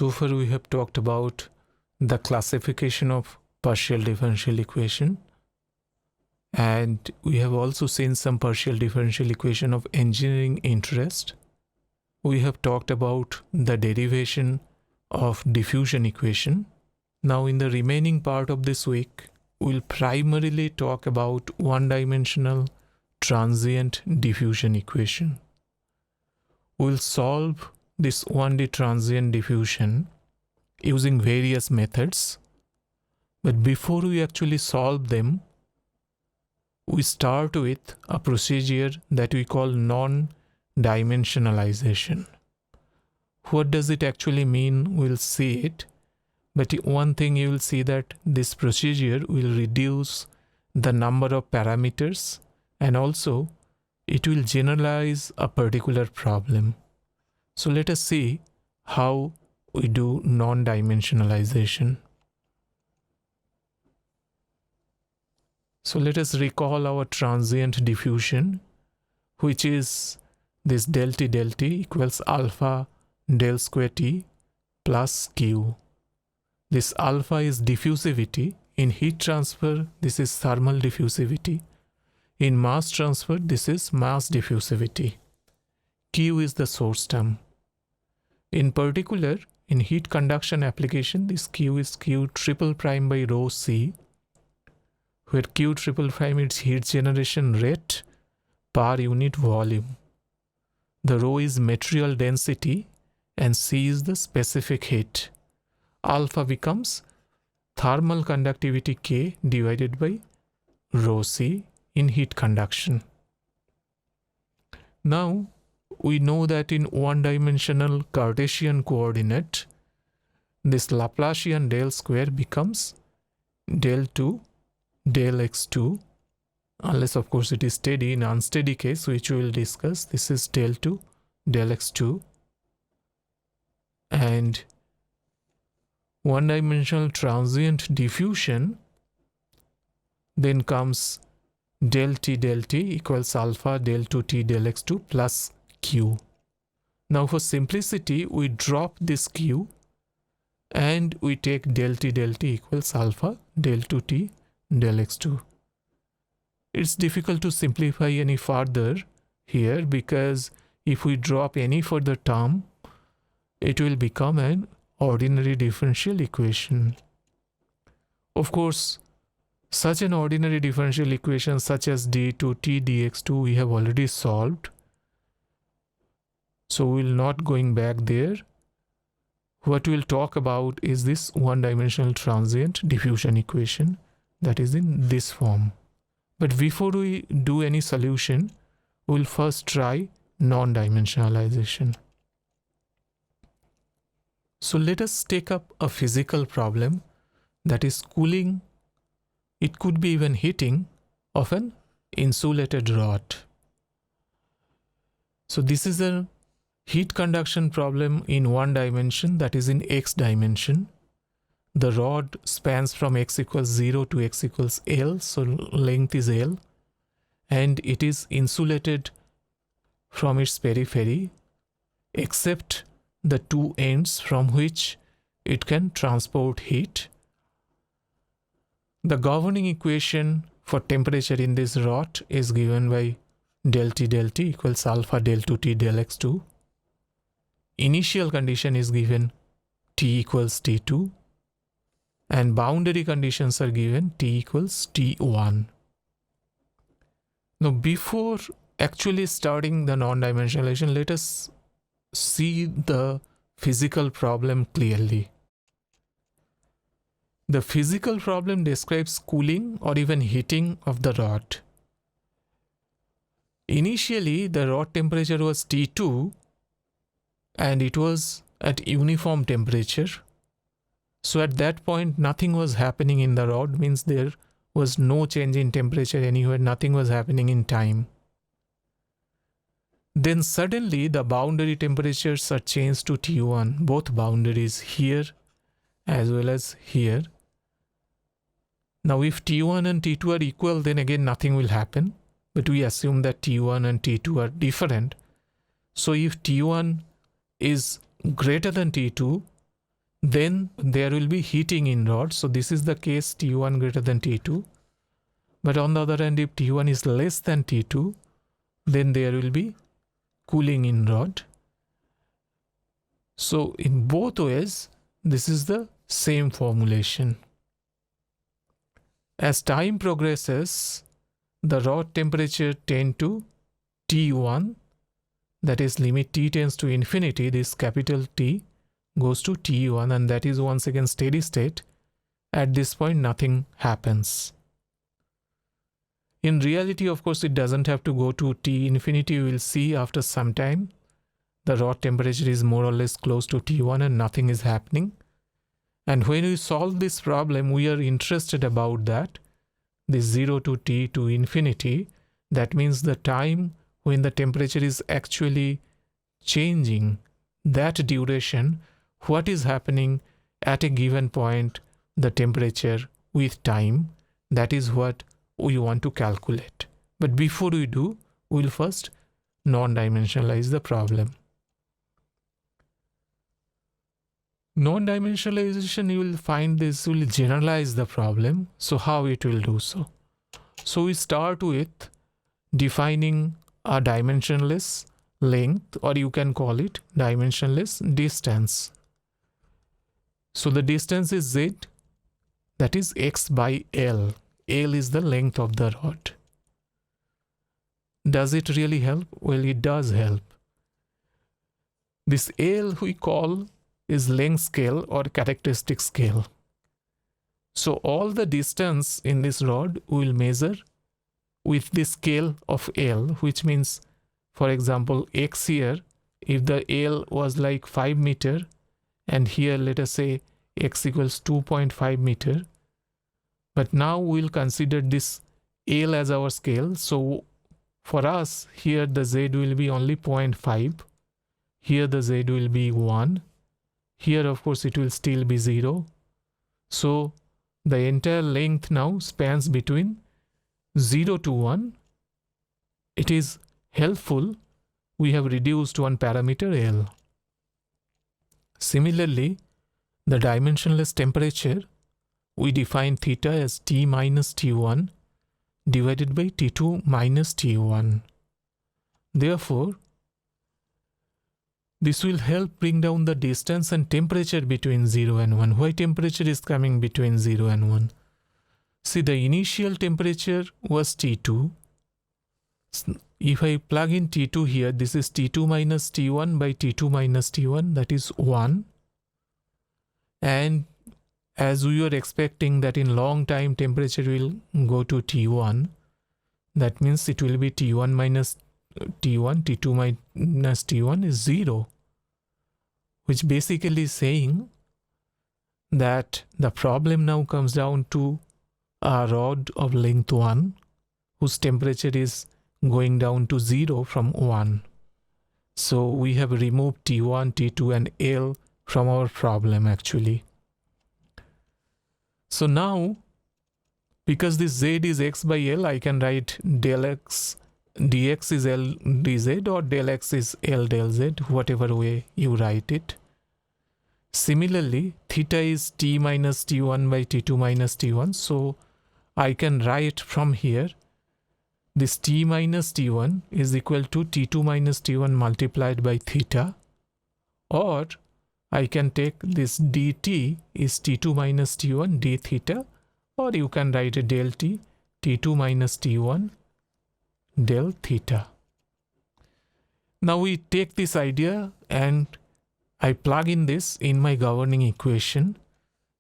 So far we have talked about the classification of partial differential equation, and we have also seen some partial differential equation of engineering interest. We have talked about the derivation of diffusion equation. Now in the remaining part of this week, we'll primarily talk about one-dimensional transient diffusion equation. We'll solve this 1D transient diffusion using various methods. But before we actually solve them, we start with a procedure that we call non-dimensionalization. What does it actually mean? We'll see it. But one thing you will see that this procedure will reduce the number of parameters, and also it will generalize a particular problem. So let us see how we do non-dimensionalization. So let us recall our transient diffusion, which is this del T equals alpha del square T plus Q. This alpha is diffusivity. In heat transfer, this is thermal diffusivity. In mass transfer, this is mass diffusivity. Q is the source term. In particular, in heat conduction application, this Q is Q triple prime by rho C, where Q triple prime is heat generation rate per unit volume. The rho is material density and C is the specific heat. Alpha becomes thermal conductivity K divided by rho C in heat conduction. Now, we know that in one-dimensional Cartesian coordinate, this Laplacian del square becomes del 2 del x2, unless of course it is steady. In unsteady case, which we will discuss, this is del 2 del x2, and one-dimensional transient diffusion then comes del T equals alpha del 2T del x2 plus Q. Now for simplicity, we drop this Q and we take del T equals alpha del 2T del x2. It's difficult to simplify any further here, because if we drop any further term, it will become an ordinary differential equation. Of course, such an ordinary differential equation such as d2t dx2 we have already solved. So we'll not going back there. What we'll talk about is this one-dimensional transient diffusion equation that is in this form. But before we do any solution, we'll first try non-dimensionalization. So let us take up a physical problem, that is cooling, it could be even heating, of an insulated rod. So this is a heat conduction problem in one dimension, that is in x dimension. The rod spans from x equals 0 to x equals L, so length is L, and it is insulated from its periphery except the two ends from which it can transport heat. The governing equation for temperature in this rod is given by del T equals alpha del 2T del x2. Initial condition is given T equals T2, and boundary conditions are given T equals T1. Now before actually starting the non-dimensionalization, let us see the physical problem clearly. The physical problem describes cooling or even heating of the rod. Initially, the rod temperature was T2 and it was at uniform temperature. So at that point, nothing was happening in the rod, means there was no change in temperature anywhere, nothing was happening in time. Then suddenly the boundary temperatures are changed to T1, both boundaries here as well as here. Now if T1 and T2 are equal, then again nothing will happen. But we assume that T1 and T2 are different. So if T1 is greater than T2, then there will be heating in rod. So this is the case T1 greater than T2. But on the other hand, if T1 is less than T2, then there will be cooling in rod. So in both ways, this is the same formulation. As time progresses, the rod temperature tends to T1, that is limit T tends to infinity, this capital T goes to T1, and that is once again steady state. At this point, nothing happens. In reality, of course, it doesn't have to go to T infinity. We will see after some time the rod temperature is more or less close to T1 and nothing is happening. And when we solve this problem, we are interested about that, this 0 to T to infinity. That means the time when the temperature is actually changing, that duration, what is happening at a given point, the temperature with time, that is what we want to calculate. But before we do, we will first non-dimensionalize the problem. Non-dimensionalization, you will find this will generalize the problem. So how it will do so? So we start with defining a dimensionless length, or you can call it dimensionless distance. So the distance is z, that is x by L. L is the length of the rod. Does it really help? Well, it does help. This L we call is length scale or characteristic scale. So all the distance in this rod will measure with the scale of L, which means, for example, x here, if the L was like 5 meter, and here let us say x equals 2.5 meter, but now we'll consider this L as our scale. So for us here the z will be only 0.5, here the z will be 1, here of course it will still be 0. So the entire length now spans between 0 to 1. It is helpful, we have reduced one parameter L. Similarly, the dimensionless temperature, we define theta as T minus T1 divided by T2 minus T1. Therefore, this will help bring down the distance and temperature between 0 and 1. Why temperature is coming between 0 and 1? See, the initial temperature was T2. If I plug in T2 here, this is T2 minus T1 by T2 minus T1, that is 1. And as we were expecting that in long time temperature will go to T1, that means it will be T1 minus T1, T2 minus T1 is 0, which basically is saying that the problem now comes down to a rod of length 1 whose temperature is going down to 0 from 1. So we have removed T1, T2 and L from our problem actually. So now, because this z is x by L, I can write del x dx is L dz, or del x is L del z, whatever way you write it. Similarly, theta is T minus T1 by T2 minus T1. So I can write from here, this T minus T1 is equal to T2 minus T1 multiplied by theta, or I can take this dt is T2 minus T1 d theta, or you can write a del t, T2 minus T1 del theta. Now we take this idea and I plug in this in my governing equation.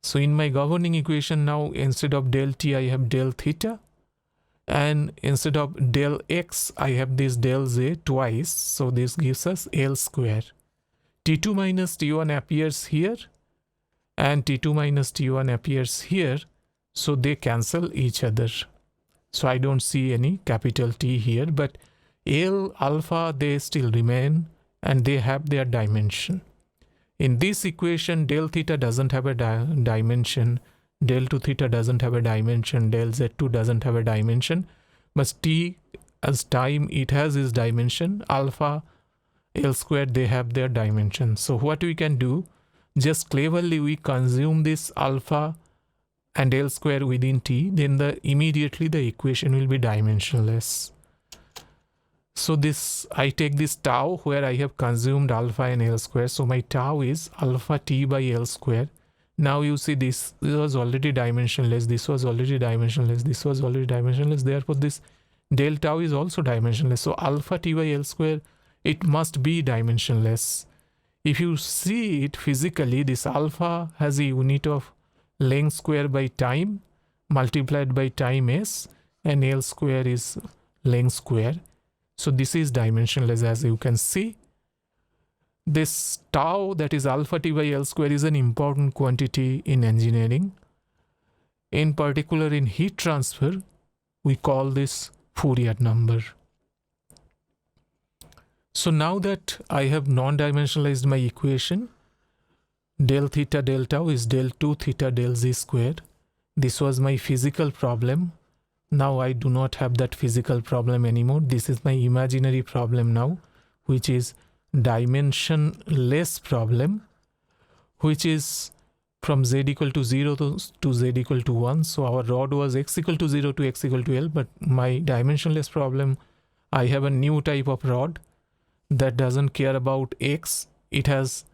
So in my governing equation now, instead of del t I have del theta, and instead of del x I have this del z twice. So this gives us L square. T2 minus T1 appears here and T2 minus T1 appears here, so they cancel each other. So I don't see any capital T here, but L, alpha, they still remain and they have their dimension. In this equation, del theta doesn't have a dimension, del 2 theta doesn't have a dimension, del z2 doesn't have a dimension, but T as time, it has its dimension, alpha, L squared, they have their dimension. So what we can do, just cleverly we consume this alpha and L square within T, then immediately the equation will be dimensionless. So this, I take this tau where I have consumed alpha and L square. So my tau is alpha T by L square. Now you see this was already dimensionless. This was already dimensionless. This was already dimensionless. Therefore this del tau is also dimensionless. So alpha T by L square, it must be dimensionless. If you see it physically, this alpha has a unit of length square by time multiplied by time s, and L square is length square. So this is dimensionless, as you can see. This tau, that is alpha T by L square, is an important quantity in engineering. In particular in heat transfer, we call this Fourier number. So now that I have non-dimensionalized my equation, del theta del tau is del 2 theta del z square. This was my physical problem. Now I do not have that physical problem anymore. This is my imaginary problem now, which is dimensionless problem, which is from z equal to 0 to z equal to 1. So our rod was x equal to 0 to x equal to L, but my dimensionless problem, I have a new type of rod that doesn't care about x. It has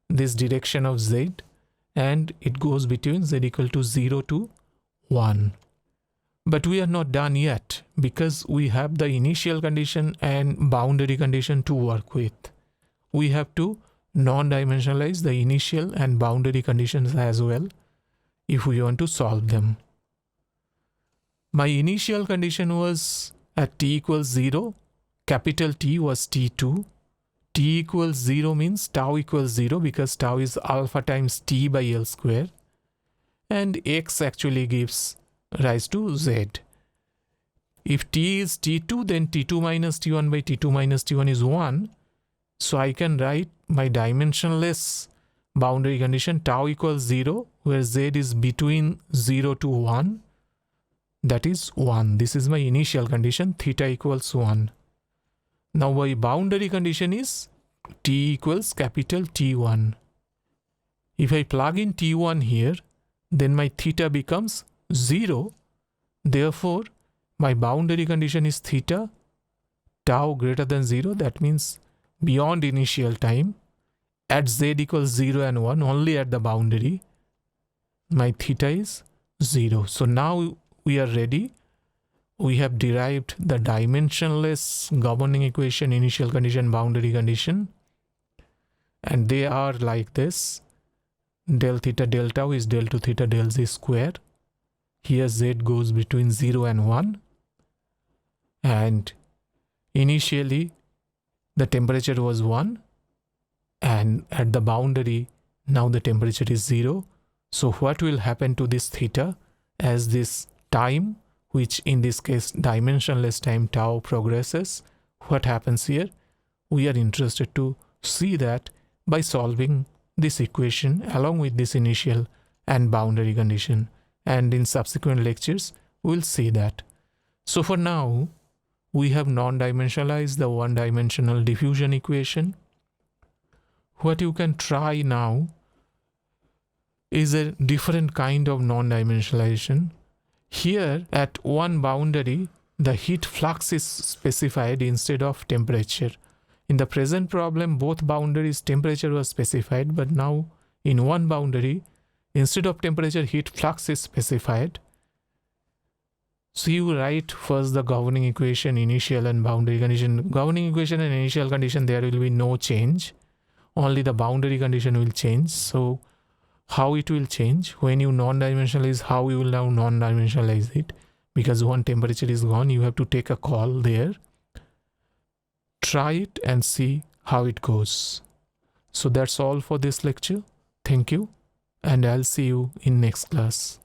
this direction of z, and it goes between z equal to 0 to 1. But we are not done yet, because we have the initial condition and boundary condition to work with. We have to non-dimensionalize the initial and boundary conditions as well if we want to solve them. My initial condition was at t equals 0, capital T was t2. T equals 0 means tau equals 0, because tau is alpha times t by L square, and x actually gives rise to z. If t is t2, then t2 minus t1 by t2 minus t1 is 1. So I can write my dimensionless boundary condition tau equals 0, where z is between 0 to 1. That is 1. This is my initial condition, theta equals 1. Now my boundary condition is t equals capital T1. If I plug in T1 here, then my theta becomes 0. Therefore, my boundary condition is theta tau greater than 0. That means beyond initial time, at z equals 0 and 1, only at the boundary, my theta is 0. So now we are ready. We have derived the dimensionless governing equation, initial condition, boundary condition, and they are like this. Del theta del tau is del 2 theta del z square. Here z goes between 0 and 1, and initially the temperature was 1, and at the boundary now the temperature is 0. So what will happen to this theta as this time, which in this case dimensionless time tau, progresses? What happens here? We are interested to see that by solving this equation along with this initial and boundary condition, and in subsequent lectures we'll see that. So for now we have non-dimensionalized the one-dimensional diffusion equation. What you can try now is a different kind of non-dimensionalization. Here at one boundary the heat flux is specified instead of temperature. In the present problem both boundaries temperature was specified, but now in one boundary instead of temperature heat flux is specified. So you write first the governing equation, initial and boundary condition. Governing equation and initial condition, there will be no change, only the boundary condition will change. So how it will change when you non-dimensionalize, how you will now non-dimensionalize it, because one temperature is gone, you have to take a call there. Try it and see how it goes. So that's all for this lecture. Thank you, and I'll see you in next class.